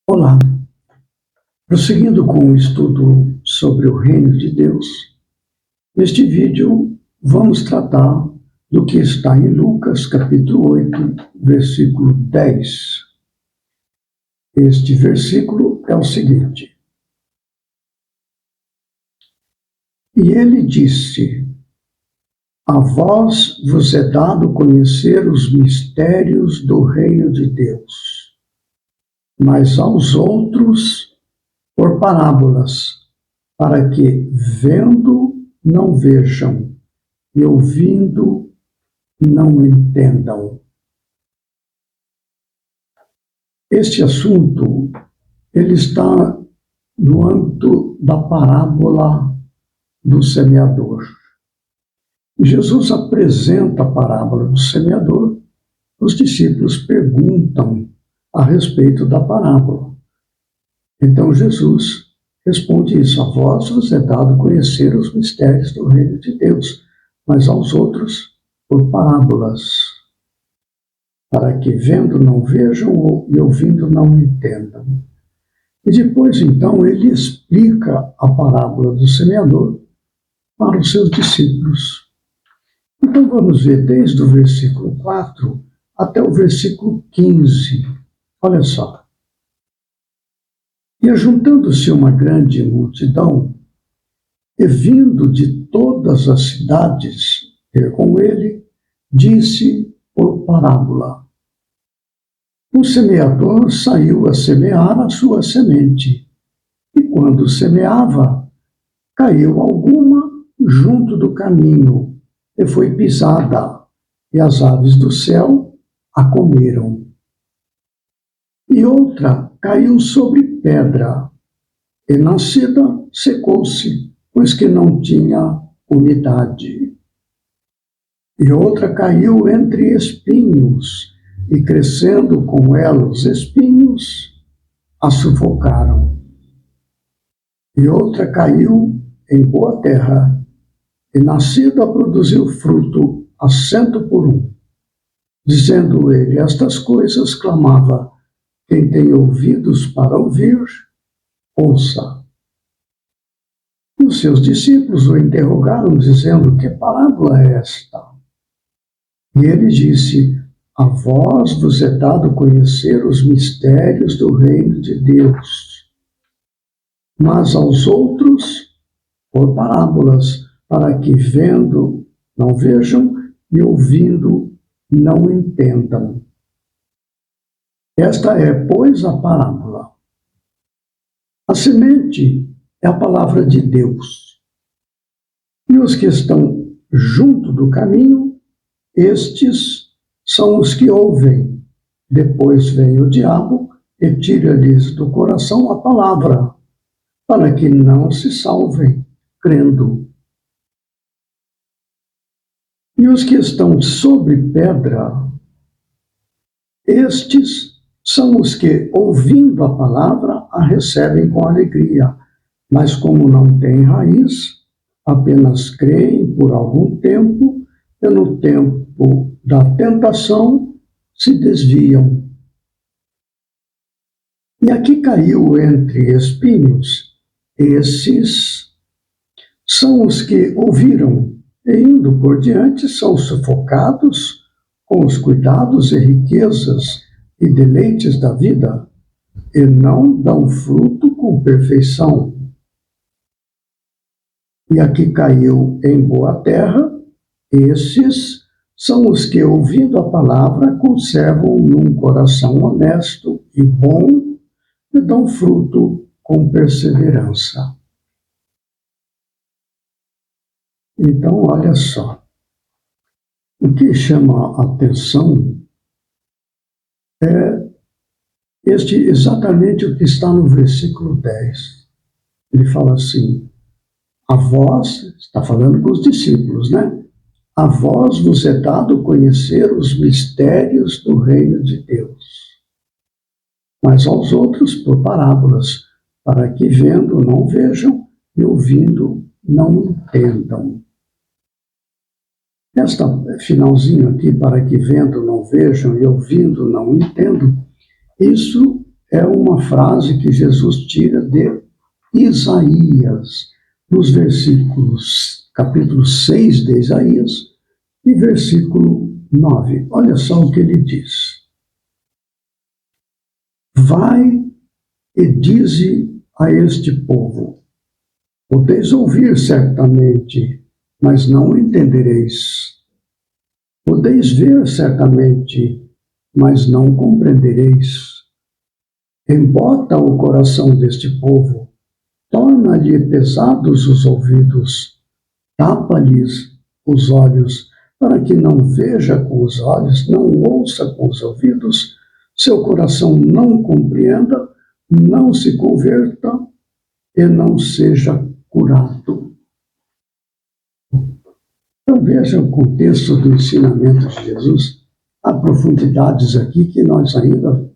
Olá, prosseguindo com o estudo sobre o Reino de Deus, neste vídeo vamos tratar do que está em Lucas, capítulo 8, versículo 10. Este versículo é o seguinte: E ele disse: A vós vos é dado conhecer os mistérios do Reino de Deus, mas aos outros por parábolas, para que, vendo, não vejam, e ouvindo, não entendam. Este assunto, ele está no âmbito da parábola do semeador. Jesus apresenta a parábola do semeador, os discípulos perguntam a respeito da parábola. Então Jesus responde isso: a vós vos é dado conhecer os mistérios do reino de Deus, mas aos outros por parábolas, para que vendo não vejam e ouvindo não entendam. E depois, então, ele explica a parábola do semeador para os seus discípulos. Então vamos ver desde o versículo 4 até o versículo 15. Olha só. E ajuntando-se uma grande multidão, e vindo de todas as cidades ter com ele, disse por parábola: O semeador saiu a semear a sua semente, e quando semeava, caiu alguma junto do caminho, e foi pisada, e as aves do céu a comeram. E outra caiu sobre pedra, e nascida secou-se, pois que não tinha umidade. E outra caiu entre espinhos, e crescendo com ela os espinhos, a sufocaram. E outra caiu em boa terra, e nascida produziu fruto a 100 por 1. Dizendo ele estas coisas, clamava: Quem tem ouvidos para ouvir, ouça. E os seus discípulos o interrogaram, dizendo: Que parábola é esta? E ele disse: A vós vos é dado conhecer os mistérios do reino de Deus, mas aos outros por parábolas, para que vendo não vejam e ouvindo não entendam. Esta é, pois, a parábola. A semente é a palavra de Deus. E os que estão junto do caminho, estes são os que ouvem. Depois vem o diabo e tira-lhes do coração a palavra, para que não se salvem, crendo. E os que estão sobre pedra, estes são os que, ouvindo a palavra, a recebem com alegria, mas como não têm raiz, apenas creem por algum tempo, e no tempo da tentação se desviam. E aqui caiu entre espinhos, esses são os que ouviram, e indo por diante são sufocados com os cuidados e riquezas e deleites da vida, e não dão fruto com perfeição. E aqui caiu em boa terra, esses são os que, ouvindo a palavra, conservam num coração honesto e bom, e dão fruto com perseverança. Então, olha só, o que chama a atenção é exatamente o que está no versículo 10. Ele fala assim: a vós, está falando com os discípulos, né? A vós vos é dado conhecer os mistérios do reino de Deus, mas aos outros por parábolas, para que vendo não vejam e ouvindo não entendam. Esta finalzinho aqui, para que vendo não vejam e ouvindo não entendam, isso é uma frase que Jesus tira de Isaías, nos versículos, capítulo 6 de Isaías e versículo 9. Olha só o que ele diz. Vai e dize a este povo, podeis ouvir certamente, mas não entendereis. Podeis ver certamente, mas não compreendereis. Embota o coração deste povo, torna-lhe pesados os ouvidos, tapa-lhes os olhos, para que não veja com os olhos, não ouça com os ouvidos, seu coração não compreenda, não se converta e não seja curado. Então veja o contexto do ensinamento de Jesus. Há profundidades aqui que nós ainda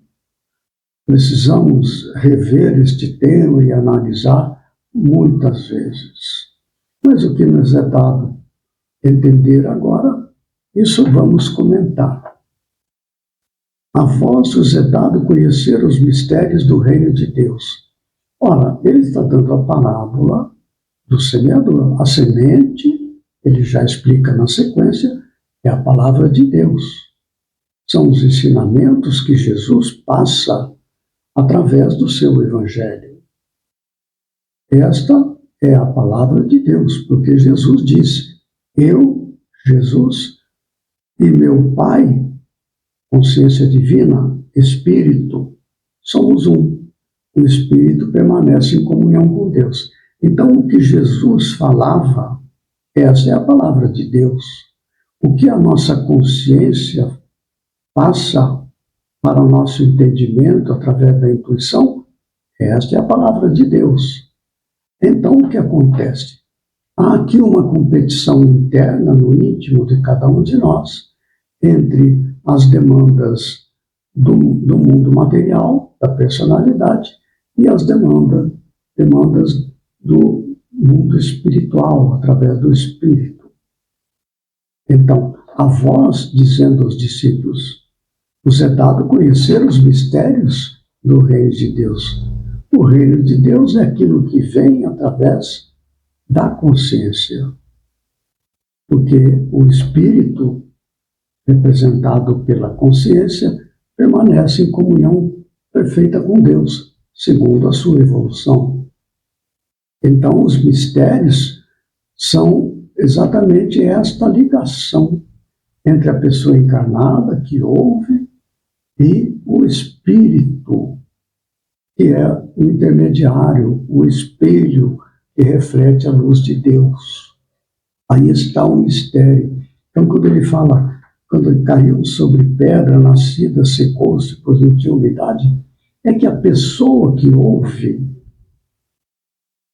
precisamos rever este tema e analisar muitas vezes. Mas o que nos é dado entender agora, isso vamos comentar. A vós vos é dado conhecer os mistérios do reino de Deus. Ora, ele está dando a parábola do semeador. A semente, ele já explica na sequência, é a palavra de Deus. São os ensinamentos que Jesus passa através do seu evangelho. Esta é a palavra de Deus, porque Jesus disse, eu, Jesus, e meu Pai, consciência divina, Espírito, somos um. O Espírito permanece em comunhão com Deus. Então, o que Jesus falava, essa é a palavra de Deus. O que a nossa consciência passa para o nosso entendimento através da intuição, esta é a palavra de Deus. Então, o que acontece? Há aqui uma competição interna no íntimo de cada um de nós, entre as demandas do mundo material, da personalidade, e as demandas do mundo espiritual, através do Espírito. Então, a voz, dizendo aos discípulos, vos é dado conhecer os mistérios do reino de Deus. O reino de Deus é aquilo que vem através da consciência. Porque o espírito, representado pela consciência, permanece em comunhão perfeita com Deus, segundo a sua evolução. Então, os mistérios são exatamente esta ligação entre a pessoa encarnada que ouve e o espírito, que é o intermediário, o espelho que reflete a luz de Deus. Aí está o mistério. Então, quando ele fala, quando ele caiu sobre pedra nascida, secou-se, pois não tinha umidade, é que a pessoa que ouve,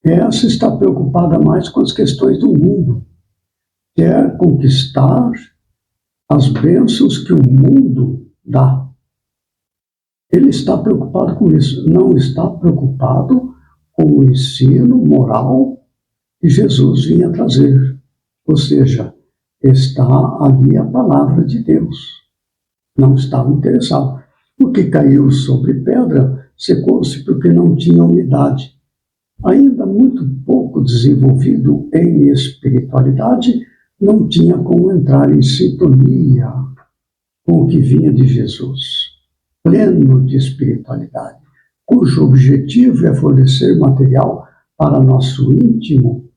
essa está preocupada mais com as questões do mundo, quer conquistar as bênçãos que o mundo dá. Ele está preocupado com isso, não está preocupado com o ensino moral que Jesus vinha trazer. Ou seja, está ali a palavra de Deus. Não estava interessado. O que caiu sobre pedra secou-se porque não tinha umidade. Ainda muito pouco desenvolvido em espiritualidade, não tinha como entrar em sintonia com o que vinha de Jesus. Pleno de espiritualidade, cujo objetivo é fornecer material para nosso íntimo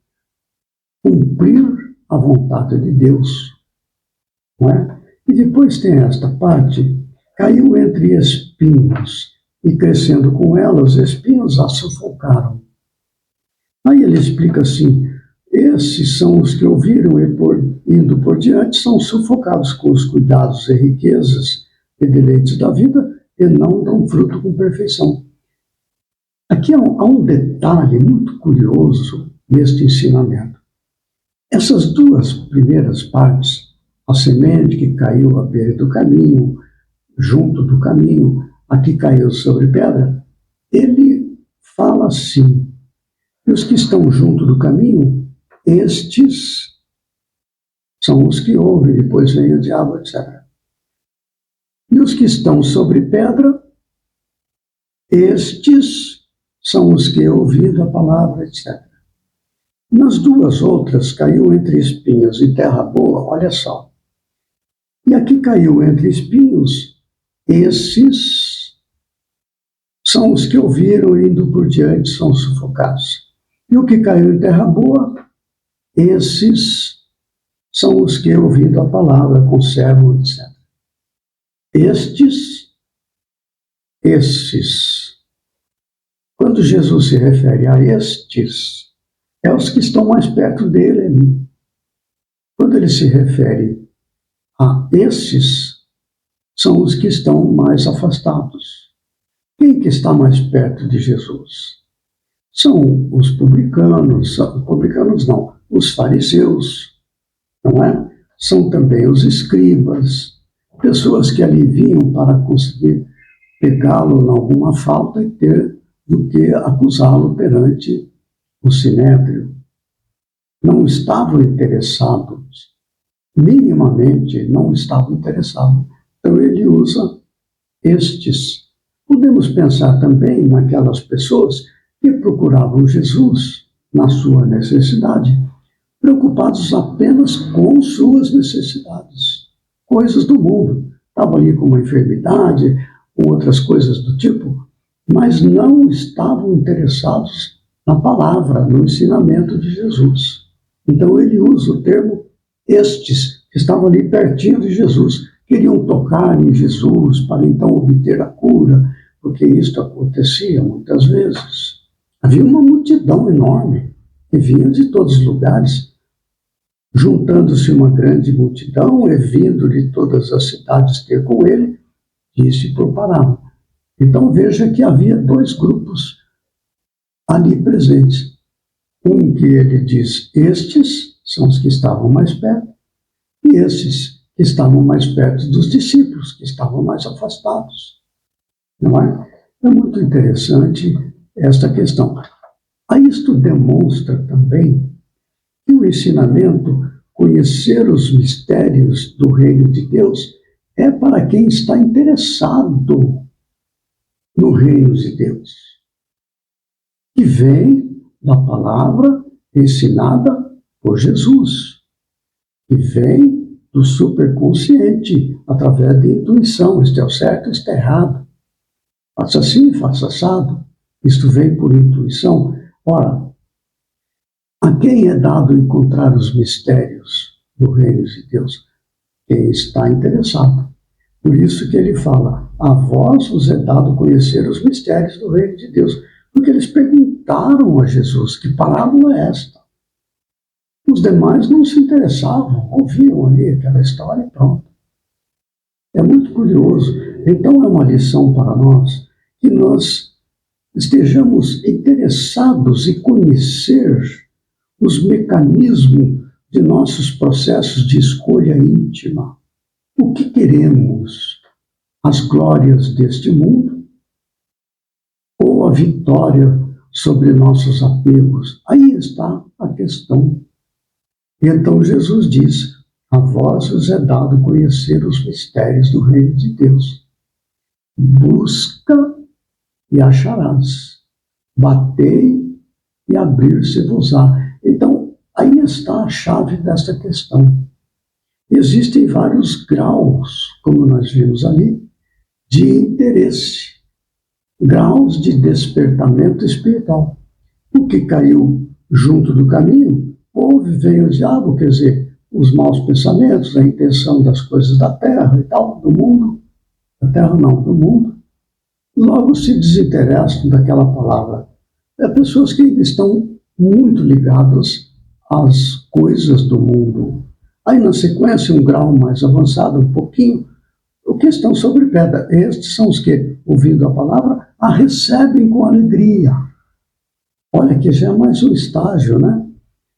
cumprir a vontade de Deus. Não é? E depois tem esta parte, caiu entre espinhos, e crescendo com ela, os espinhos a sufocaram. Aí ele explica assim, esses são os que ouviram e indo por diante, são sufocados com os cuidados e riquezas e deleites da vida, e não dão fruto com perfeição. Aqui há um detalhe muito curioso neste ensinamento. Essas duas primeiras partes, a semente que caiu à beira do caminho, junto do caminho, a que caiu sobre pedra, ele fala assim, e os que estão junto do caminho, estes são os que ouvem, depois vem o diabo, etc. E os que estão sobre pedra Estes são os que, ouvindo a palavra, etc. Nas duas outras, caiu entre espinhos e terra boa, olha só. E aqui caiu entre espinhos, esses são os que ouviram indo por diante, são sufocados. E o que caiu em terra boa, esses são os que, ouvindo a palavra, conservam, etc. Esses. Quando Jesus se refere a estes, é os que estão mais perto dele ali. Quando ele se refere a esses, são os que estão mais afastados. Quem que está mais perto de Jesus? São os publicanos não, os fariseus, não é? São também os escribas, pessoas que ali vinham para conseguir pegá-lo em alguma falta e ter do que acusá-lo perante o sinédrio. Não estavam interessados, minimamente não estavam interessados. Então ele usa estes. Podemos pensar também naquelas pessoas que procuravam Jesus na sua necessidade, preocupados apenas com suas necessidades, coisas do mundo. Estavam ali com uma enfermidade, com outras coisas do tipo, mas não estavam interessados na palavra, no ensinamento de Jesus. Então ele usa o termo estes, que estavam ali pertinho de Jesus, queriam tocar em Jesus para então obter a cura, porque isso acontecia muitas vezes. Havia uma multidão enorme que vinha de todos os lugares, juntando-se uma grande multidão e vindo de todas as cidades ter com ele, e se preparavam. Então veja que havia dois grupos ali presentes. Um que ele diz, estes são os que estavam mais perto, e esses que estavam mais perto dos discípulos, que estavam mais afastados. Não é? É muito interessante esta questão. Aí isto demonstra também que o ensinamento, conhecer os mistérios do reino de Deus, é para quem está interessado no reino de Deus, que vem da palavra ensinada por Jesus, que vem do superconsciente, através de intuição. Isto é o certo, isto é errado. Faça assim, faça assado. Isto vem por intuição. Ora, a quem é dado encontrar os mistérios do reino de Deus? Quem está interessado. Por isso que ele fala, a vós vos é dado conhecer os mistérios do reino de Deus. Porque eles perguntaram a Jesus, que parábola é esta? Os demais não se interessavam, ouviam ali aquela história e pronto. É muito curioso. Então é uma lição para nós, que nós estejamos interessados em conhecer os mecanismos de nossos processos de escolha íntima. O que queremos? As glórias deste mundo ou a vitória sobre nossos apegos? Aí está a questão. E então Jesus diz, a vós vos é dado conhecer os mistérios do reino de Deus. Busca e acharás. Batei e abrir-se-vos-á. Então, aí está a chave desta questão. Existem vários graus, como nós vimos ali, de interesse, graus de despertamento espiritual. O que caiu junto do caminho, veio o diabo, quer dizer, os maus pensamentos, a intenção das coisas da terra e tal, do mundo, da terra não, do mundo, logo se desinteressam daquela palavra. É pessoas que ainda estão muito ligadas às coisas do mundo. Aí, na sequência, um grau mais avançado, um pouquinho, o que estão sobre pedra. Estes são os que, ouvindo a palavra, a recebem com alegria. Olha, que já é mais um estágio, né?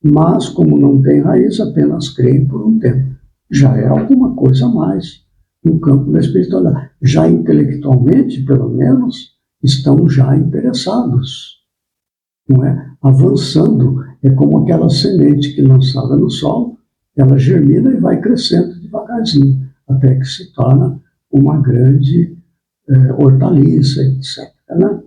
Mas, como não tem raiz, apenas creem por um tempo. Já é alguma coisa a mais no campo da espiritualidade. Já intelectualmente, pelo menos, estão já interessados. Não é? Avançando. É como aquela semente que lançada no solo, ela germina e vai crescendo devagarzinho, até que se torna uma grande hortaliça, etc. né?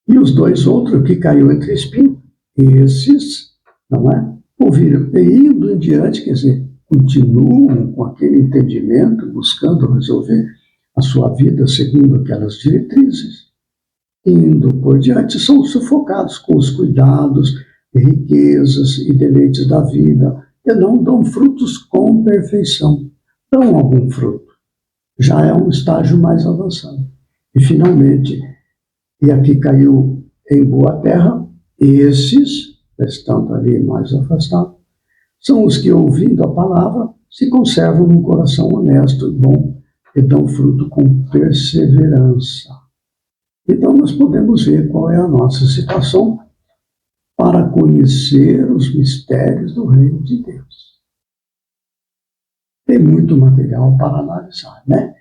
E os dois outros que caiu entre espinhos, esses, não é? Ouviram, e indo em diante, quer dizer, continuam com aquele entendimento, buscando resolver a sua vida segundo aquelas diretrizes. Indo por diante, são sufocados com os cuidados, riquezas e deleites da vida, e não dão frutos com perfeição. Dão algum fruto. Já é um estágio mais avançado. E, finalmente, e aqui caiu em boa terra, esses, estando ali mais afastados, são os que, ouvindo a palavra, se conservam num coração honesto e bom e dão fruto com perseverança. Então, nós podemos ver qual é a nossa situação para conhecer os mistérios do Reino de Deus. Tem muito material para analisar, né?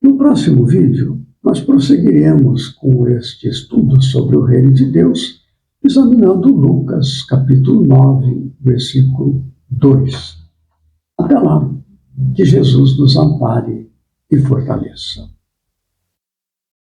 No próximo vídeo, nós prosseguiremos com este estudo sobre o Reino de Deus, examinando Lucas, capítulo 9, versículo 2. Até lá, que Jesus nos ampare e fortaleça.